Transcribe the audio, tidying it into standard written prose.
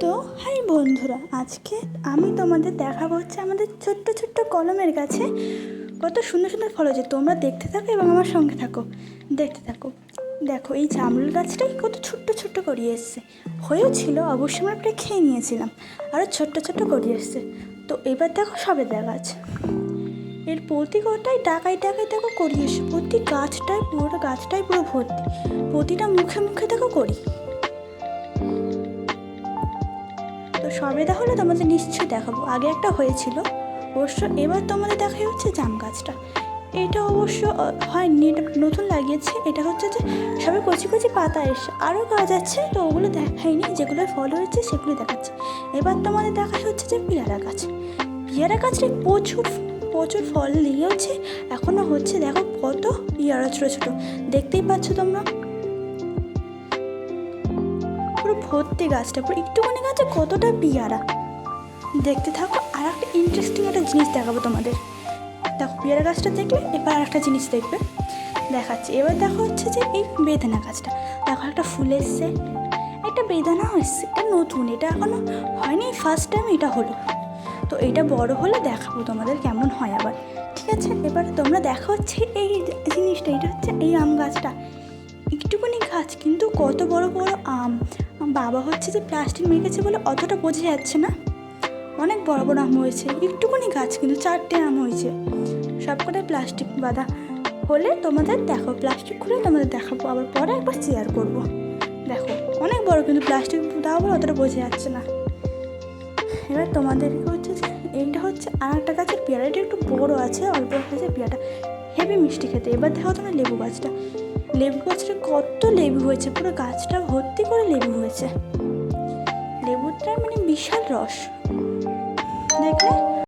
তো হাই বন্ধুরা, আজকে আমি তোমাদের দেখাবো হচ্ছে আমাদের ছোট্ট ছোট্ট কলমের গাছে কত সুন্দর সুন্দর ফল হয়েছে। তোমরা দেখতে থাকো এবং আমার সঙ্গে থাকো, দেখতে থাকো। দেখো এই জামরুল গাছটাই কত ছোট্ট ছোট্ট করিয়ে এসছে, হয়েও ছিল অবশ্যই, আমরা প্রায় খেয়ে নিয়েছিলাম, আরও ছোট্ট ছোট্ট করিয়ে এসছে। তো এবার দেখো সবেদা গাছ, এর প্রতি কটাই টাকায় টাকায় দেখো করিয়ে এসছে, প্রতি গাছটায় পুরো গাছটাই পুরো ভর্তি, প্রতিটা মুখে মুখে দেখো করি। তো সবেদা হলে তোমাদের নিশ্চয়ই দেখাবো, আগে একটা হয়েছিল অবশ্য। এবার তোমাদের দেখাই হচ্ছে জাম গাছটা, এটা অবশ্য হয়নি, এটা নতুন লাগিয়েছে। এটা হচ্ছে যে সবে কচি কচি পাতা এসে, আরও গাছ আছে তো ওগুলো দেখাইনি, যেগুলো ফল হয়েছে সেগুলো দেখাচ্ছে। এবার তোমাদের দেখাই হচ্ছে যে পেয়ারা গাছ, পেয়ারা গাছটা প্রচুর প্রচুর ফল দিয়েছে, এখনও হচ্ছে। দেখো কত পেয়ারা ছোটো ছোটো, দেখতেই পাচ্ছ তোমরা, পুরো ভর্তি গাছটা, পুরো একটুখানি গাছে কতটা পেয়ারা। দেখতে থাকো, আর একটা ইন্টারেস্টিং একটা জিনিস দেখাবো তোমাদের। দেখো পেয়ারা গাছটা দেখলে, এবার আর একটা জিনিস দেখবে, দেখাচ্ছি। এবার দেখো হচ্ছে যে এই বেদানা গাছটা, দেখো একটা ফুল এসছে, একটা বেদানাও এসছে, এটা নতুন, এটা এখনও হয়নি, ফার্স্ট টাইম এটা হলো। তো এটা বড় হলে দেখাবো তোমাদের কেমন হয় আবার, ঠিক আছে? এবার তোমরা দেখো হচ্ছে এই জিনিসটা, এটা হচ্ছে এই আম গাছটা, একটুখানি গাছ কিন্তু কত বড় বড় আম। বাবা হচ্ছে যে প্লাস্টিক মেখেছে বলে অতটা বোঝা যাচ্ছে না, অনেক বড় বড় আম হয়েছে, একটুখানি গাছ কিন্তু 4টে আম হয়েছে, সবকটাই প্লাস্টিক বাঁধা। হলে তোমাদের দেখো, প্লাস্টিক খুলে তোমাদের দেখাবো, আবার পরে একবার শেয়ার করবো। দেখো অনেক বড় কিন্তু প্লাস্টিক দেওয়া বলে অতটা বোঝা যাচ্ছে না। এবার তোমাদেরকে হচ্ছে যে এইটা হচ্ছে আর একটা গাছের পেয়ারা, এটা একটু বড়ো আছে, অল্প আছে পেয়ারাটা, হেভি মিষ্টি খেতে। এবার দেখো তোমার লেবু গাছটা, লেবু গাছটা কত লেবু হয়েছে, পুরো গাছটা ভর্তি করে লেবু হয়েছে, লেবুটার মানে বিশাল রস, দেখলে